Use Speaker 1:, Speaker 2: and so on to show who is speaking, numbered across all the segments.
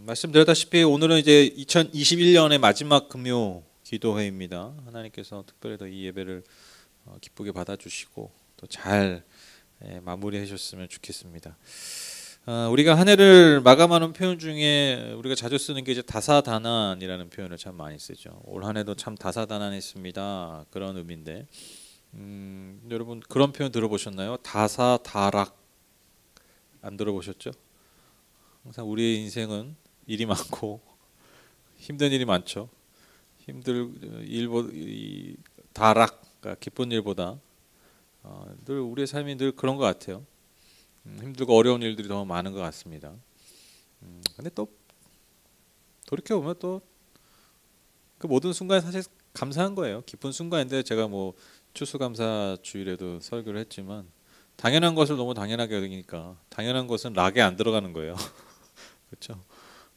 Speaker 1: 말씀드렸다시피 오늘은 이제 2021년의 마지막 금요 기도회입니다. 하나님께서 특별히 더 이 예배를 기쁘게 받아주시고 또 잘 마무리해 주셨으면 좋겠습니다. 우리가 한 해를 마감하는 표현 중에 우리가 자주 쓰는 게 이제 다사다난이라는 표현을 참 많이 쓰죠. 올 한 해도 참 다사다난했습니다. 그런 의미인데 여러분 그런 표현 들어보셨나요? 다사다락 안 들어보셨죠? 항상 우리의 인생은 일이 많고 힘든 일이 많죠. 다락, 그러니까 기쁜 일보다 늘 우리의 삶이 늘 그런 것 같아요. 힘들고 어려운 일들이 더 많은 것 같습니다. 근데 또 돌이켜 보면 또 그 모든 순간에 사실 감사한 거예요. 기쁜 순간인데 제가 뭐 추수감사 주일에도 설교를 했지만 당연한 것을 너무 당연하게 여기니까 당연한 것은 락에 안 들어가는 거예요. 그렇죠?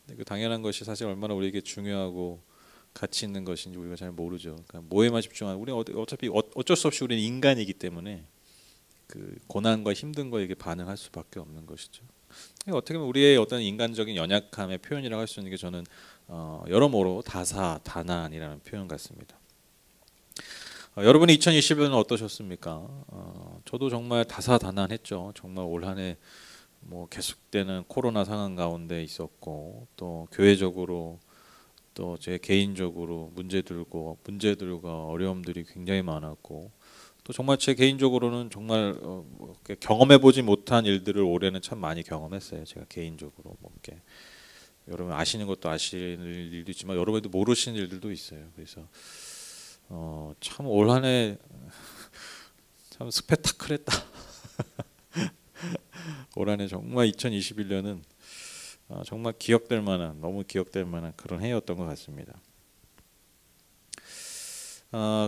Speaker 1: 그 당연한 것이 사실 얼마나 우리에게 중요하고 가치 있는 것인지 우리가 잘 모르죠. 그러니까 뭐에만 집중하고 우리는 어차피 어쩔 수 없이 우리는 인간이기 때문에 그 고난과 힘든 거에게 반응할 수밖에 없는 것이죠. 어떻게 보면 우리의 어떤 인간적인 연약함의 표현이라고 할 수 있는 게 저는 여러모로 다사다난이라는 표현 같습니다. 여러분이 2021년 어떠셨습니까? 저도 정말 다사다난했죠. 정말 올 한 해 뭐 계속되는 코로나 상황 가운데 있었고 또 교회적으로 또 제 개인적으로 문제들과 어려움들이 굉장히 많았고 또 정말 제 개인적으로는 정말 경험해 보지 못한 일들을 올해는 참 많이 경험했어요. 제가 개인적으로 뭐 이렇게 여러분 아시는 것도 아시는 일도 있지만 여러분도 모르시는 일들도 있어요. 그래서 참 올 한 해 참 스펙타클했다. 올 한 해 정말 2021년은 정말 너무 기억될 만한 그런 해였던 것 같습니다.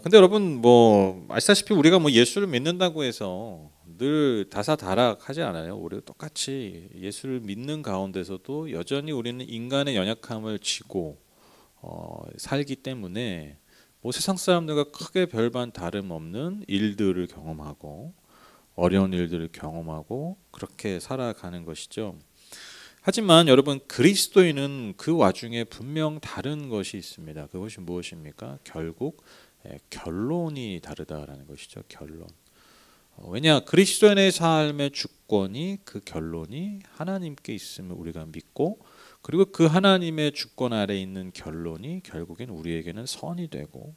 Speaker 1: 근데 여러분 뭐 아시다시피 우리가 뭐 예수를 믿는다고 해서 늘 다사다락하지 않아요. 우리가 똑같이 예수를 믿는 가운데서도 여전히 우리는 인간의 연약함을 지고 살기 때문에 뭐 세상 사람들과 크게 별반 다름없는 일들을 경험하고 어려운 일들을 경험하고 그렇게 살아가는 것이죠. 하지만 여러분 그리스도인은 그 와중에 분명 다른 것이 있습니다. 그것이 무엇입니까? 결국 결론이 다르다라는 것이죠. 결론. 왜냐 그리스도인의 삶의 주권이 그 결론이 하나님께 있음을 우리가 믿고 그리고 그 하나님의 주권 아래 있는 결론이 결국엔 우리에게는 선이 되고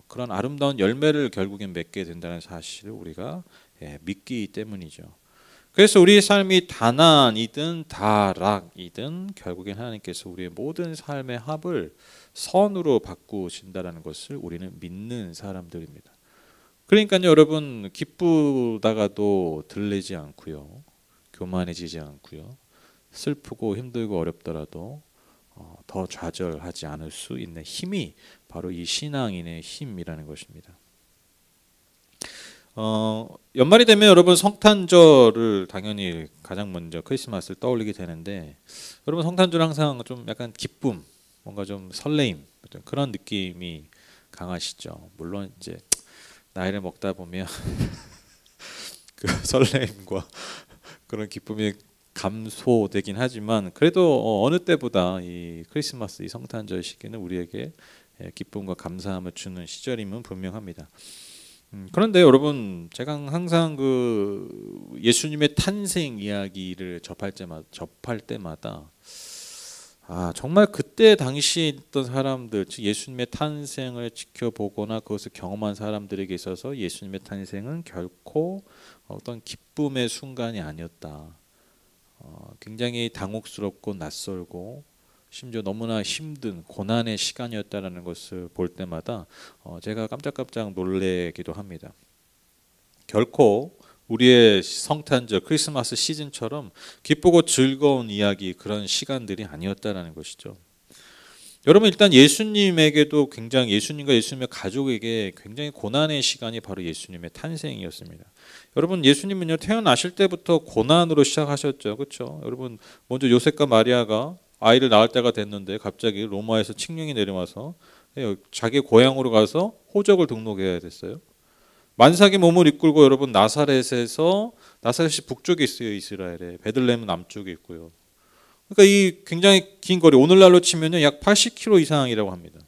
Speaker 1: 그런 아름다운 열매를 결국엔 맺게 된다는 사실을 우리가 믿기 때문이죠. 그래서 우리의 삶이 다난이든 다락이든 결국엔 하나님께서 우리의 모든 삶의 합을 선으로 바꾸신다는 것을 우리는 믿는 사람들입니다. 그러니까요 여러분 기쁘다가도 들리지 않고요. 교만해지지 않고요. 슬프고 힘들고 어렵더라도 더 좌절하지 않을 수 있는 힘이 바로 이 신앙인의 힘이라는 것입니다. 연말이 되면 여러분 성탄절을 당연히 가장 먼저 크리스마스를 떠올리게 되는데 여러분 성탄절 항상 좀 약간 기쁨, 뭔가 좀 설레임 그런 느낌이 강하시죠. 물론 이제 나이를 먹다 보면 그 설레임과 그런 기쁨이 감소되긴 하지만 그래도 어느 때보다 이 크리스마스 이 성탄절 시기는 우리에게 기쁨과 감사함을 주는 시절임은 분명합니다. 그런데 여러분 제가 항상 그 예수님의 탄생 이야기를 접할 때마다 정말 그때 당시에 있던 사람들 즉 예수님의 탄생을 지켜보거나 그것을 경험한 사람들에게 있어서 예수님의 탄생은 결코 어떤 기쁨의 순간이 아니었다. 굉장히 당혹스럽고 낯설고 심지어 너무나 힘든 고난의 시간이었다라는 것을 볼 때마다 제가 깜짝깜짝 놀래기도 합니다. 결코 우리의 성탄절 크리스마스 시즌처럼 기쁘고 즐거운 이야기 그런 시간들이 아니었다라는 것이죠. 여러분 일단 예수님에게도 굉장히 예수님과 예수님의 가족에게 굉장히 고난의 시간이 바로 예수님의 탄생이었습니다. 여러분 예수님은요 태어나실 때부터 고난으로 시작하셨죠. 그렇죠? 여러분 먼저 요셉과 마리아가 아이를 낳을 때가 됐는데 갑자기 로마에서 칙령이 내려와서 자기 고향으로 가서 호적을 등록해야 됐어요. 만삭의 몸을 이끌고 여러분 나사렛이 북쪽에 있어요. 이스라엘에 베들레헴은 남쪽에 있고요. 그러니까 이 굉장히 긴 거리, 오늘날로 치면요 약 80km 이상이라고 합니다.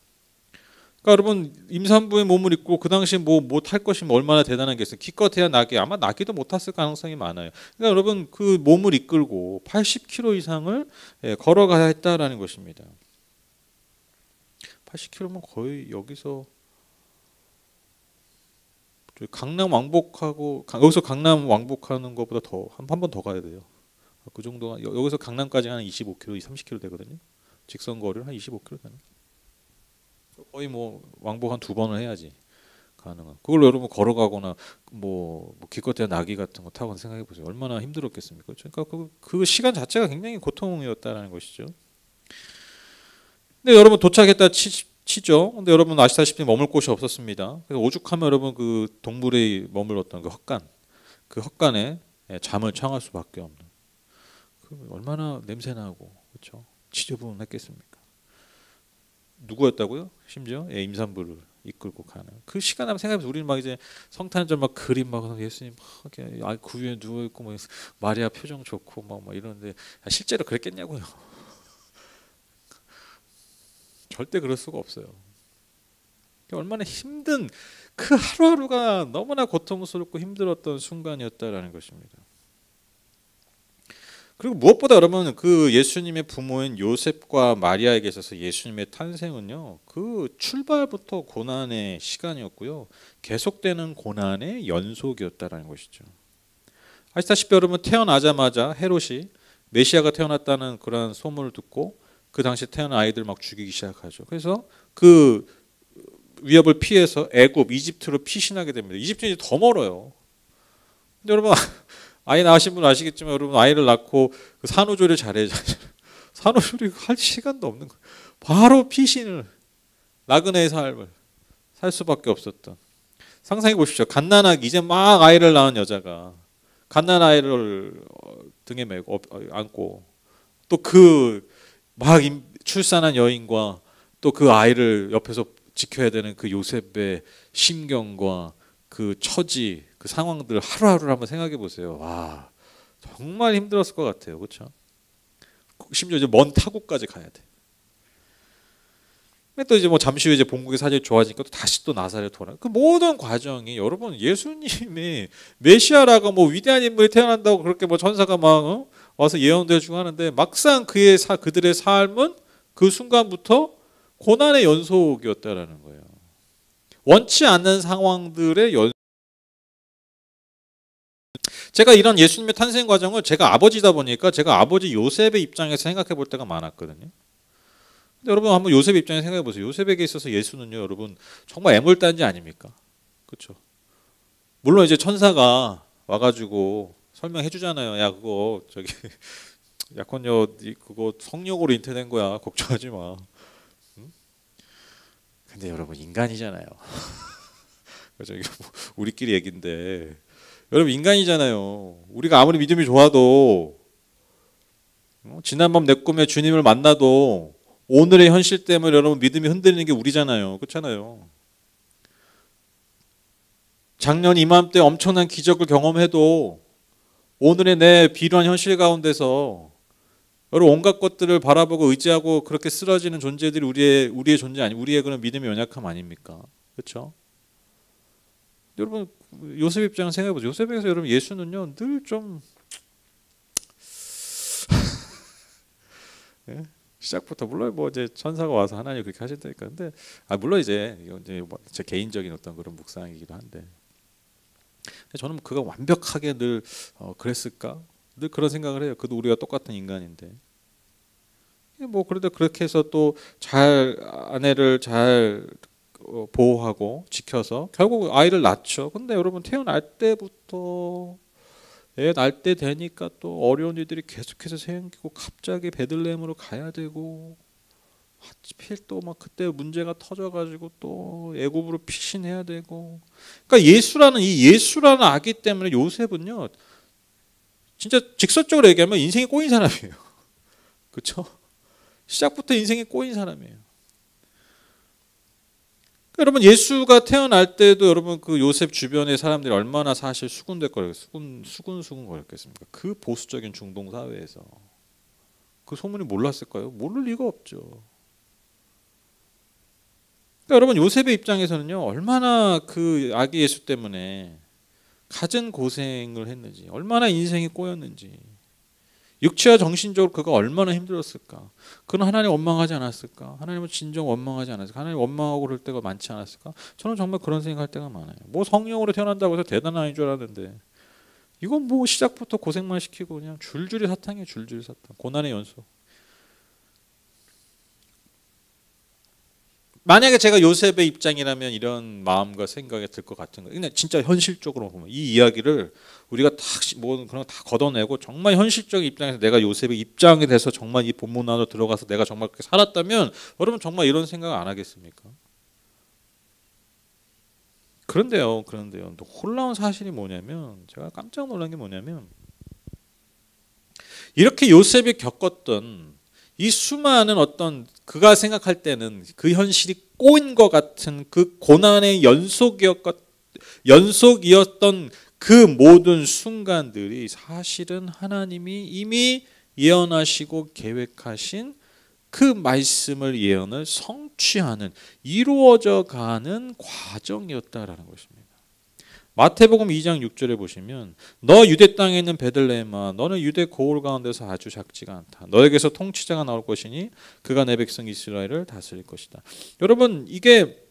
Speaker 1: 그러니까 여러분 임산부의 몸을 입고 그 당시 뭐 탈 것이 얼마나 대단한 게 있어요. 기껏해야 나귀, 아마 나귀도 못 탔을 가능성이 많아요. 그러니까 여러분 그 몸을 이끌고 80km 이상을 걸어가야 했다라는 것입니다. 80km면 거의 여기서 강남 왕복하고 여기서 강남 왕복하는 것보다 더 한 번 더 가야 돼요. 그 정도가 여기서 강남까지 한 25km, 30km 되거든요. 직선 거리를 한 25km 되는. 거의 뭐 왕복 한 2번을 해야지 가능한. 그걸 여러분 걸어가거나 뭐 기껏해야 나귀 같은 거 타고 생각해 보세요. 얼마나 힘들었겠습니까? 그러니까 그 시간 자체가 굉장히 고통이었다라는 것이죠. 근데 여러분 도착했다 치죠. 근데 여러분 아시다시피 머물 곳이 없었습니다. 그래서 오죽하면 여러분 그 동물이 머물렀던 그 헛간에 잠을 청할 수밖에 없는. 그 얼마나 냄새나고 그렇죠? 지저분했겠습니까? 누구였다고요? 심지어 임산부를 이끌고 가는 그 시간 한번 생각해보세요. 우리는 막 이제 성탄절 막 그림 막 예수님 막 이렇게 그 위에 누워 있고 뭐 마리아 표정 좋고 막 이러는데 실제로 그랬겠냐고요? 절대 그럴 수가 없어요. 얼마나 힘든 그 하루하루가 너무나 고통스럽고 힘들었던 순간이었다라는 것입니다. 그리고 무엇보다 여러분 그 예수님의 부모인 요셉과 마리아에게 있어서 예수님의 탄생은요 그 출발부터 고난의 시간이었고요 계속되는 고난의 연속이었다라는 것이죠. 아시다시피 여러분 태어나자마자 헤롯이 메시아가 태어났다는 그런 소문을 듣고 그 당시 태어난 아이들 막 죽이기 시작하죠. 그래서 그 위협을 피해서 애굽, 이집트로 피신하게 됩니다. 이집트는 이제 더 멀어요. 근데 여러분 아이 낳으신 분 아시겠지만 여러분 아이를 낳고 그 산후조리 잘해야 산후조리 할 시간도 없는 거예요. 바로 피신을 나그네의 삶을 살 수밖에 없었던. 상상해 보십시오. 갓난아기 이제 막 아이를 낳은 여자가 갓난 아이를 등에 메고 안고 또 그 막 출산한 여인과 또 그 아이를 옆에서 지켜야 되는 그 요셉의 심경과 그 처지, 그 상황들 하루하루를 한번 생각해 보세요. 와, 정말 힘들었을 것 같아요. 그렇죠? 심지어 이제 먼 타국까지 가야 돼. 또 이제 뭐 잠시 후에 이제 본국의 사정이 좋아지니까 또 다시 또 나사렛 돌아. 그 모든 과정이 여러분 예수님이 메시아라고 뭐 위대한 인물이 태어난다고 그렇게 뭐 천사가 막 와서 예언도 해주고 하는데 막상 그들의 삶은 그 순간부터 고난의 연속이었다라는 거예요. 원치 않는 상황들의 제가 이런 예수님의 탄생 과정을 제가 아버지다 보니까 제가 아버지 요셉의 입장에서 생각해 볼 때가 많았거든요. 근데 여러분 한번 요셉 입장에 생각해 보세요. 요셉에게 있어서 예수는요, 여러분 정말 애물단지 아닙니까? 그렇죠? 물론 이제 천사가 와가지고 설명해 주잖아요. 야 그거 저기 약혼녀 그거 성욕으로 잉태된 거야. 걱정하지 마. 응? 근데 여러분 인간이잖아요. 그래서 이게 뭐 우리끼리 얘긴데 여러분 인간이잖아요. 우리가 아무리 믿음이 좋아도 지난밤 내 꿈에 주님을 만나도 오늘의 현실 때문에 여러분 믿음이 흔들리는 게 우리잖아요. 그렇잖아요. 작년 이맘때 엄청난 기적을 경험해도 오늘의 내 비루한 현실 가운데서 여러분 온갖 것들을 바라보고 의지하고 그렇게 쓰러지는 존재들이 우리의 존재 아니 우리의 그런 믿음의 연약함 아닙니까? 그렇죠? 여러분 요셉 입장을 생각해 보세요. 요셉에서 여러분 예수는요 늘 좀 예? 시작부터 물론 뭐 이제 천사가 와서 하나님 그렇게 하신다니까 근데 물론 이제 제 개인적인 어떤 그런 묵상이기도 한데 저는 그가 완벽하게 늘 그랬을까 늘 그런 생각을 해요. 그도 우리가 똑같은 인간인데 뭐 그래도 그렇게 해서 또 잘 아내를 잘 보호하고 지켜서 결국 아이를 낳죠. 근데 여러분 태어날 때부터 애 낳을 때 되니까 또 어려운 일들이 계속해서 생기고 갑자기 베들레헴으로 가야 되고 하필 또 막 그때 문제가 터져가지고 또 애굽으로 피신해야 되고 그러니까 예수라는 아기 때문에 요셉은요 진짜 직설적으로 얘기하면 인생이 꼬인 사람이에요. 그렇죠? 시작부터 인생이 꼬인 사람이에요. 여러분 예수가 태어날 때도 여러분 그 요셉 주변의 사람들이 얼마나 사실 수군거렸겠습니까? 그 보수적인 중동 사회에서 그 소문이 몰랐을까요? 모를 리가 없죠. 그러니까 여러분 요셉의 입장에서는요 얼마나 그 아기 예수 때문에 갖은 고생을 했는지, 얼마나 인생이 꼬였는지, 육체와 정신적으로 그가 얼마나 힘들었을까. 그는 하나님 원망하지 않았을까. 하나님은 진정 원망하지 않았을까. 하나님 원망하고 그럴 때가 많지 않았을까. 저는 정말 그런 생각할 때가 많아요. 뭐 성령으로 태어난다고 해서 대단한 아이인 줄 알았는데 이건 뭐 시작부터 고생만 시키고 그냥 줄줄이 사탕이에요. 줄줄이 사탕. 고난의 연속. 만약에 제가 요셉의 입장이라면 이런 마음과 생각이 들 것 같은 거예요. 근데 진짜 현실적으로 보면 이 이야기를 우리가 뭐 그런 거 다 걷어내고 정말 현실적인 입장에서 내가 요셉의 입장에 대해서 정말 이 본문 안으로 들어가서 내가 정말 그렇게 살았다면 여러분 정말 이런 생각 안 하겠습니까? 그런데요. 또 놀라운 사실이 뭐냐면 제가 깜짝 놀란 게 뭐냐면 이렇게 요셉이 겪었던 이 수많은 어떤 그가 생각할 때는 그 현실이 꼬인 것 같은 그 고난의 연속이었던 그 모든 순간들이 사실은 하나님이 이미 예언하시고 계획하신 그 말씀을 예언을 성취하는 이루어져 가는 과정이었다라는 것입니다. 마태복음 2장 6절에 보시면 너 유대 땅에 있는 베들레헴아 너는 유대 고을 가운데서 아주 작지가 않다. 너에게서 통치자가 나올 것이니 그가 내 백성 이스라엘을 다스릴 것이다. 여러분 이게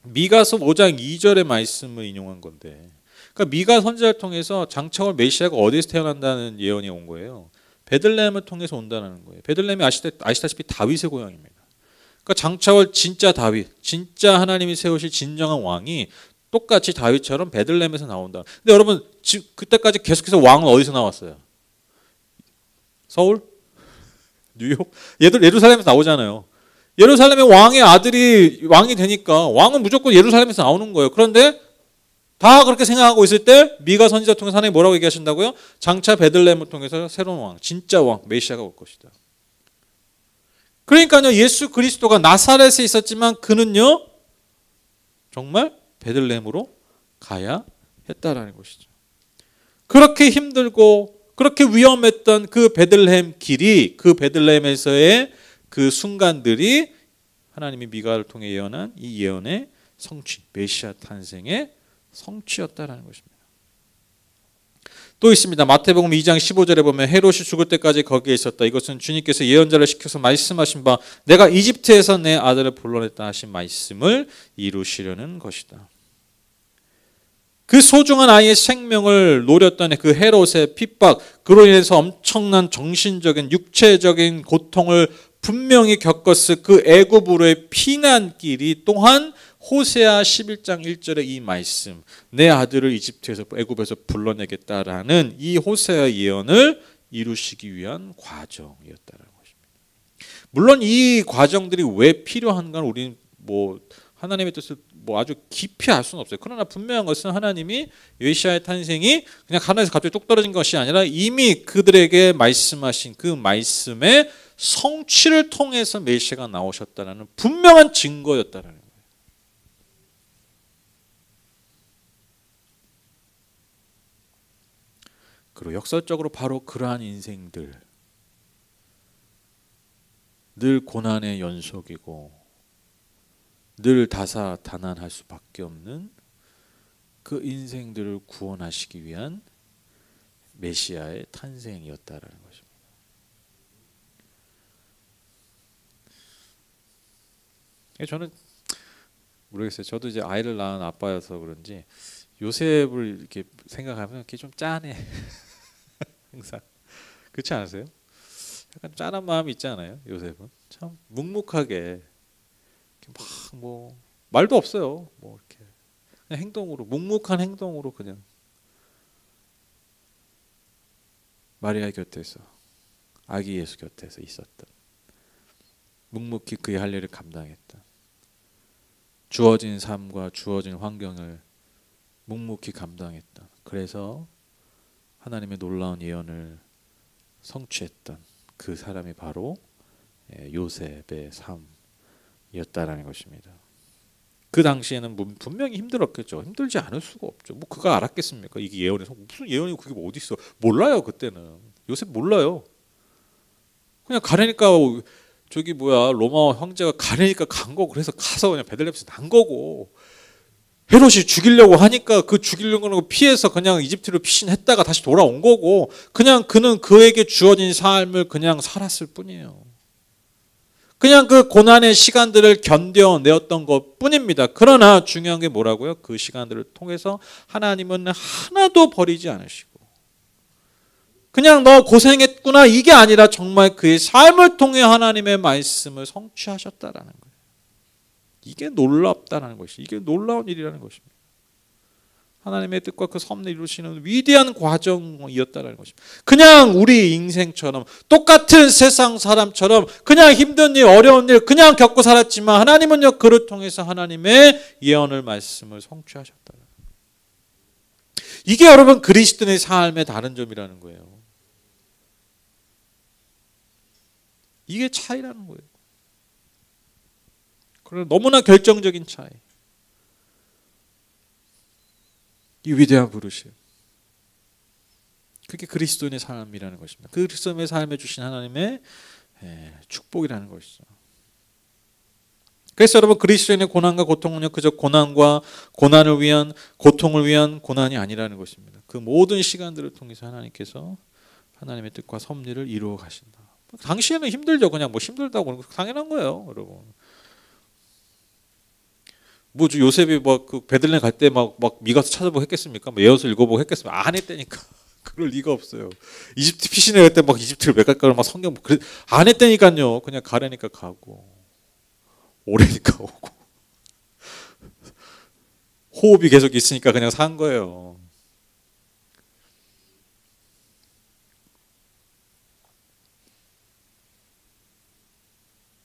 Speaker 1: 미가서 5장 2절의 말씀을 인용한 건데 그러니까 미가 선지자를 통해서 장차올 메시아가 어디서 태어난다는 예언이 온 거예요. 베들레헴을 통해서 온다는 거예요. 베들레헴이 아시다시피 다윗의 고향입니다. 그러니까 장차올 진짜 다윗, 진짜 하나님이 세우실 진정한 왕이 똑같이 다윗처럼 베들레헴에서 나온다. 근데 여러분 그때까지 계속해서 왕은 어디서 나왔어요? 서울? 뉴욕? 예루살렘에서 나오잖아요. 예루살렘의 왕의 아들이 왕이 되니까 왕은 무조건 예루살렘에서 나오는 거예요. 그런데 다 그렇게 생각하고 있을 때 미가 선지자 통해서 하나님이 뭐라고 얘기하신다고요? 장차 베들레헴을 통해서 새로운 왕, 진짜 왕, 메시아가 올 것이다. 그러니까요 예수 그리스도가 나사렛에 있었지만 그는요 정말 베들레헴으로 가야 했다라는 것이죠. 그렇게 힘들고 그렇게 위험했던 그 베들레헴 길이 그 베들레헴에서의 그 순간들이 하나님이 미가를 통해 예언한 이 예언의 성취, 메시아 탄생의 성취였다라는 것입니다. 또 있습니다. 마태복음 2장 15절에 보면 헤롯이 죽을 때까지 거기에 있었다. 이것은 주님께서 예언자를 시켜서 말씀하신 바 내가 이집트에서 내 아들을 불러냈다 하신 말씀을 이루시려는 것이다. 그 소중한 아이의 생명을 노렸던 그 헤롯의 핍박, 그로 인해서 엄청난 정신적인 육체적인 고통을 분명히 겪었을 그 애굽으로의 피난길이 또한 호세아 11장 1절의 이 말씀, 내 아들을 이집트에서 애굽에서 불러내겠다라는 이 호세아 예언을 이루시기 위한 과정이었다는 것입니다. 물론 이 과정들이 왜 필요한가는 우리는 뭐 하나님의 뜻을 뭐 아주 깊이 알 수는 없어요. 그러나 분명한 것은 하나님이 메시아의 탄생이 그냥 하늘에서 갑자기 뚝 떨어진 것이 아니라 이미 그들에게 말씀하신 그 말씀의 성취를 통해서 메시아가 나오셨다는 분명한 증거였다는 거예요. 그리고 역설적으로 바로 그러한 인생들, 늘 고난의 연속이고 늘 다사다난할 수밖에 없는 그 인생들을 구원하시기 위한 메시아의 탄생이었다라는 것입니다. 저는 모르겠어요. 저도 이제 아이를 낳은 아빠여서 그런지 요셉을 이렇게 생각하면 이렇게 좀 짠해. 항상 그렇지 않으세요? 약간 짠한 마음이 있지 않아요? 요셉은 참 묵묵하게 막 뭐 말도 없어요. 뭐 이렇게 그냥 행동으로 묵묵한 행동으로 그냥 마리아 곁에서 아기 예수 곁에서 있었던 묵묵히 그의 할 일을 감당했던 주어진 삶과 주어진 환경을 묵묵히 감당했던 그래서 하나님의 놀라운 예언을 성취했던 그 사람이 바로 요셉의 삶이었다라는 것입니다. 그 당시에는 분명히 힘들었겠죠. 힘들지 않을 수가 없죠. 뭐 그가 알았겠습니까? 이게 예언에서 무슨 예언이 그게 뭐 어디 있어? 몰라요 그때는. 요셉 몰라요. 그냥 가려니까 저기 뭐야 로마 황제가 가려니까 간 거고 그래서 가서 그냥 베들레헴에서 난 거고 헤롯이 죽이려고 하니까 그 죽이려고 하는 거 피해서 그냥 이집트로 피신했다가 다시 돌아온 거고 그냥 그는 그에게 주어진 삶을 그냥 살았을 뿐이에요. 그냥 그 고난의 시간들을 견뎌내었던 것 뿐입니다. 그러나 중요한 게 뭐라고요? 그 시간들을 통해서 하나님은 하나도 버리지 않으시고 그냥 너 고생했구나 이게 아니라 정말 그의 삶을 통해 하나님의 말씀을 성취하셨다라는 거예요. 이게 놀랍다라는 것이 이게 놀라운 일이라는 것입니다. 하나님의 뜻과 그 섭리를 이루시는 위대한 과정이었다는 것입니다. 그냥 우리 인생처럼 똑같은 세상 사람처럼 그냥 힘든 일 어려운 일 그냥 겪고 살았지만 하나님은요 그를 통해서 하나님의 예언을 말씀을 성취하셨다. 이게 여러분 그리스도인의 삶의 다른 점이라는 거예요. 이게 차이라는 거예요. 그런 너무나 결정적인 차이. 이 위대한 부르심. 그게 그리스도인의 삶이라는 것입니다. 그리스도인의 삶에 주신 하나님의 축복이라는 것이죠. 그래서 여러분 그리스도인의 고난과 고통은요 그저 고난과 고난을 위한 고통을 위한 고난이 아니라는 것입니다. 그 모든 시간들을 통해서 하나님께서 하나님의 뜻과 섭리를 이루어 가신다. 당시에는 힘들죠. 그냥 뭐 힘들다고 그러는 거 당연한 거예요, 여러분. 뭐 요셉이 그 베들레헴 갈 때 막 미가서 찾아보고 했겠습니까? 뭐 예언서 읽어보고 했겠습니까? 안 했다니까. 그럴 리가 없어요. 이집트 피신해 갈 때 막 이집트를 왜 갈까? 막 성경 안 했다니까요. 그냥 가라니까 가고 오래니까 오고 호흡이 계속 있으니까 그냥 산 거예요.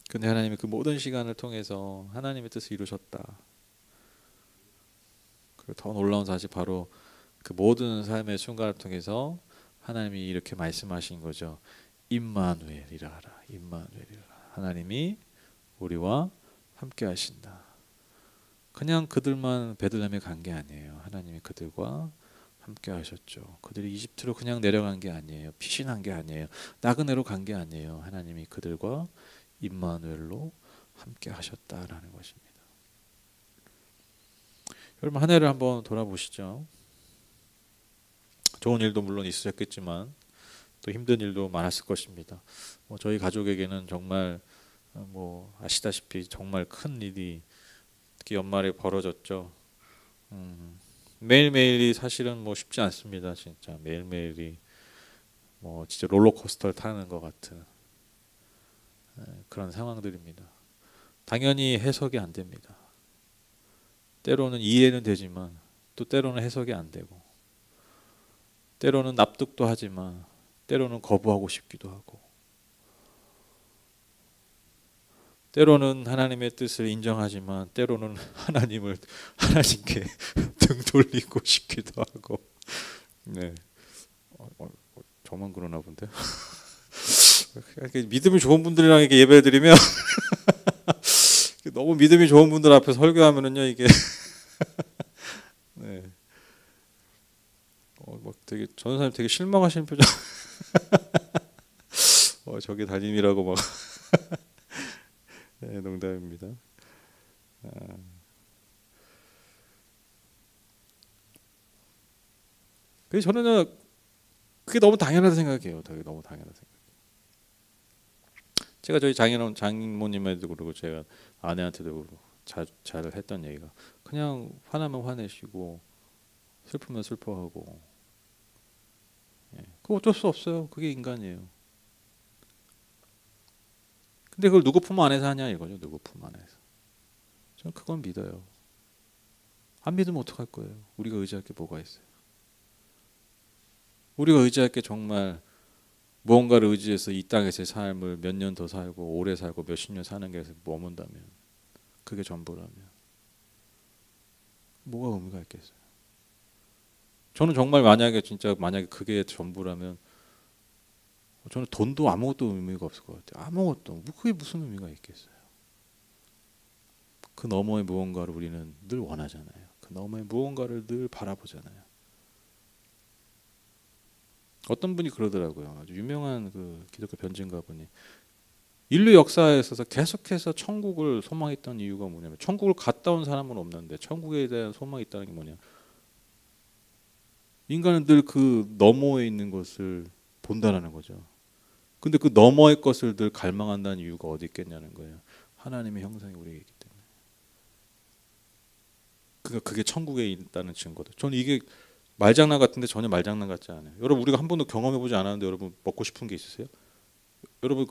Speaker 1: 근데 하나님이 그 모든 시간을 통해서 하나님의 뜻을 이루셨다. 그리고 더 놀라운 사실 바로 그 모든 삶의 순간을 통해서 하나님이 이렇게 말씀하신 거죠. 임마누엘이라 하라. 임마누엘이라. 하나님이 우리와 함께 하신다. 그냥 그들만 베들레헴에 간 게 아니에요. 하나님이 그들과 함께 하셨죠. 그들이 이집트로 그냥 내려간 게 아니에요. 피신한 게 아니에요. 나그네로 간 게 아니에요. 하나님이 그들과 임마누엘로 함께 하셨다라는 것입니다. 여러분 한 해를 한번 돌아보시죠. 좋은 일도 물론 있으셨겠지만 또 힘든 일도 많았을 것입니다. 저희 가족에게는 정말 아시다시피 정말 큰 일이 특히 연말에 벌어졌죠. 매일매일이 사실은 쉽지 않습니다. 진짜 매일매일이 진짜 롤러코스터를 타는 것 같은 그런 상황들입니다. 당연히 해석이 안 됩니다. 때로는 이해는 되지만 또 때로는 해석이 안 되고 때로는 납득도 하지만 때로는 거부하고 싶기도 하고 때로는 하나님의 뜻을 인정하지만 때로는 하나님께 등 돌리고 싶기도 하고 네. 저만 그러나 본데 믿음이 좋은 분들이랑 이렇게 예배를 드리면 너무 믿음이 좋은 분들 앞에 설교하면은요 이게 네. 되게 전사님 되게 실망하시는 표정. 저게 담임이라고 막. 네, 농담입니다. 그래서 저는 그게 너무 당연하다 생각해요. 되게 너무 당연하다 생각. 제가 저희 장모님한테도 그러고 제가 아내한테도 잘 했던 얘기가 그냥 화나면 화내시고 슬프면 슬퍼하고 그거 어쩔 수 없어요. 그게 인간이에요. 근데 그걸 누구 품 안에서 하냐 이거죠. 누구 품 안에서. 저는 그건 믿어요. 안 믿으면 어떡할 거예요. 우리가 의지할 게 뭐가 있어요. 우리가 의지할 게 정말 무언가를 의지해서 이 땅에서의 삶을 몇 년 더 살고 오래 살고 몇십 년 사는 게 머문다면 그게 전부라면 뭐가 의미가 있겠어요. 저는 정말 만약에 그게 전부라면 저는 돈도 아무것도 의미가 없을 것 같아요. 아무것도. 그게 무슨 의미가 있겠어요. 그 너머의 무언가를 우리는 늘 원하잖아요. 그 너머의 무언가를 늘 바라보잖아요. 어떤 분이 그러더라고요. 아주 유명한 그 기독교 변증가 분이 인류 역사에 있어서 계속해서 천국을 소망했던 이유가 뭐냐면 천국을 갔다 온 사람은 없는데 천국에 대한 소망이 있다는 게 뭐냐. 인간은 늘 그 너머에 있는 것을 본다라는 거죠. 근데 그 너머의 것을 늘 갈망한다는 이유가 어디 있겠냐는 거예요. 하나님의 형상이 우리에게 있기 때문에. 그러니까 그게 천국에 있다는 증거죠. 저는 이게 말장난 같은데 전혀 말장난 같지 않아요. 여러분 우리가 한 번도 경험해보지 않았는데 여러분 먹고 싶은 게 있으세요? 여러분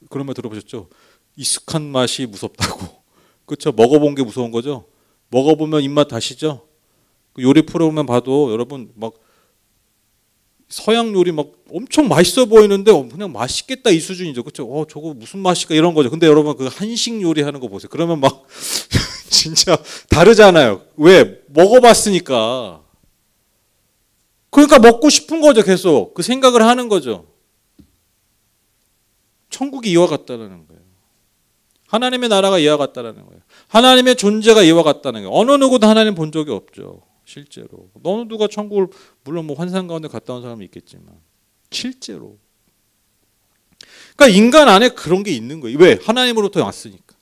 Speaker 1: 그런 말 들어보셨죠? 익숙한 맛이 무섭다고. 그렇죠? 먹어본 게 무서운 거죠. 먹어보면 입맛 다시죠. 그 요리 프로그램 봐도 여러분 막 서양 요리 막 엄청 맛있어 보이는데 그냥 맛있겠다 이 수준이죠. 그렇죠? 저거 무슨 맛일까 이런 거죠. 근데 여러분 그 한식 요리 하는 거 보세요. 그러면 막 진짜 다르잖아요. 왜? 먹어봤으니까. 그러니까 먹고 싶은 거죠. 계속 그 생각을 하는 거죠. 천국이 이와 같다는 거예요. 하나님의 나라가 이와 같다는 거예요. 하나님의 존재가 이와 같다는 거예요. 어느 누구도 하나님 본 적이 없죠. 실제로. 어느 누가 천국을 물론 뭐 환상 가운데 갔다 온 사람이 있겠지만 실제로. 그러니까 인간 안에 그런 게 있는 거예요. 왜? 하나님으로부터 왔으니까.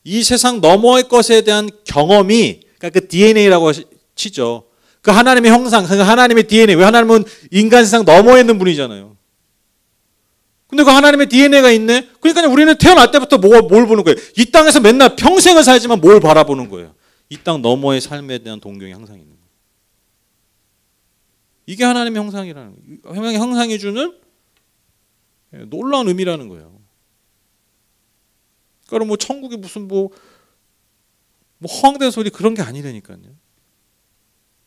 Speaker 1: 이 세상 너머의 것에 대한 경험이 그러니까 그 DNA라고 치죠. 그 하나님의 형상, 그 하나님의 DNA. 왜 하나님은 인간 세상 너머에 있는 분이잖아요. 근데 그 하나님의 DNA가 있네. 그러니까 우리는 태어날 때부터 뭘 보는 거예요. 이 땅에서 맨날 평생을 살지만 뭘 바라보는 거예요. 이 땅 너머의 삶에 대한 동경이 항상 있는 거예요. 이게 하나님의 형상이라는 거예요. 하나님의 형상이 주는 놀라운 의미라는 거예요. 그러니까 뭐 천국이 무슨 뭐 허황된 소리 그런 게 아니라니까요.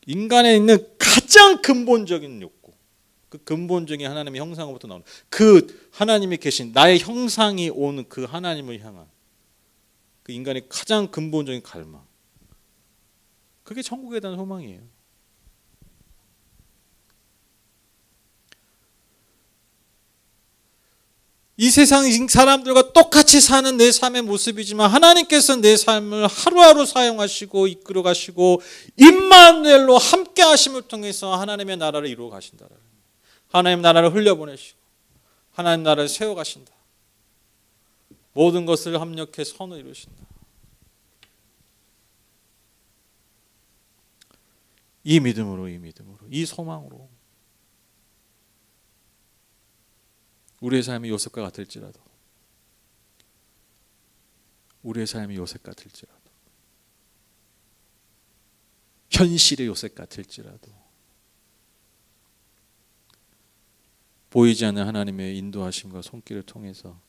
Speaker 1: 인간에 있는 가장 근본적인 욕구, 그 근본적인 하나님의 형상으로부터 나오는 그 하나님이 계신 나의 형상이 온 그 하나님을 향한 그 인간의 가장 근본적인 갈망, 그게 천국에 대한 소망이에요. 이 세상 사람들과 똑같이 사는 내 삶의 모습이지만 하나님께서 내 삶을 하루하루 사용하시고 이끌어 가시고 임마누엘로 함께 하심을 통해서 하나님의 나라를 이루어 가신다. 하나님 나라를 흘려보내시고 하나님 나라를 세워 가신다. 모든 것을 합력해 선을 이루신다. 이 믿음으로 이 소망으로 우리의 삶이 요셉과 같을지라도 현실의 요셉 같을지라도 보이지 않는 하나님의 인도하심과 손길을 통해서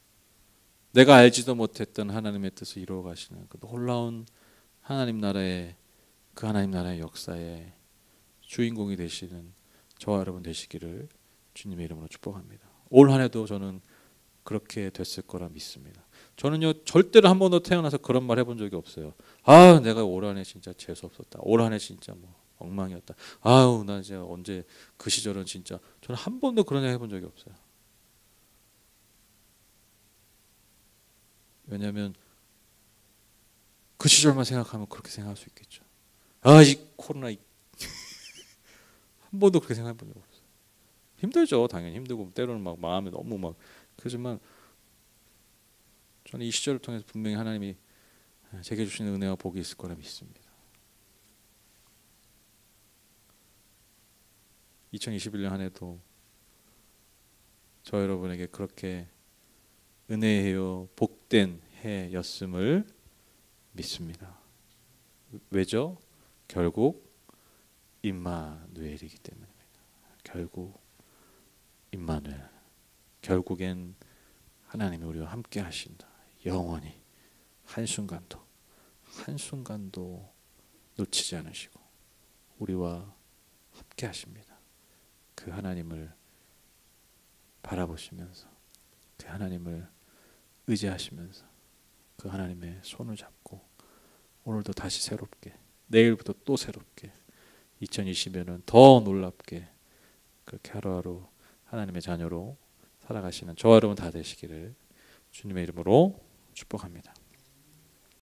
Speaker 1: 내가 알지도 못했던 하나님의 뜻을 이루어 가시는 그 놀라운 하나님 나라의 역사의 주인공이 되시는 저와 여러분 되시기를 주님의 이름으로 축복합니다. 올 한 해도 저는 그렇게 됐을 거라 믿습니다. 저는요 절대로 한 번도 태어나서 그런 말 해본 적이 없어요. 내가 올 한 해 진짜 재수 없었다. 올 한 해 진짜 뭐 엉망이었다. 나 이제 언제 그 시절은 진짜 저는 한 번도 그런 얘기 해본 적이 없어요. 왜냐하면 그 시절만 생각하면 그렇게 생각할 수 있겠죠. 이 코로나 한 번도 그렇게 생각해 본 적 없어요. 힘들죠. 당연히 힘들고 때로는 막 마음이 너무 막 그렇지만 저는 이 시절을 통해서 분명히 하나님이 제게 주시는 은혜와 복이 있을 거라 믿습니다. 2021년 한 해도 저 여러분에게 그렇게 은혜요 복된 해였음을 믿습니다. 왜죠? 결국 임마누엘이기 때문입니다. 결국 임마누엘, 결국엔 하나님이 우리와 함께 하신다. 영원히 한순간도 놓치지 않으시고 우리와 함께 하십니다. 그 하나님을 바라보시면서 그 하나님을 의지하시면서 그 하나님의 손을 잡고 오늘도 다시 새롭게, 내일부터 또 새롭게, 2020년은 더 놀랍게 그렇게 하루하루 하나님의 자녀로 살아가시는 저와 여러분 다 되시기를 주님의 이름으로 축복합니다.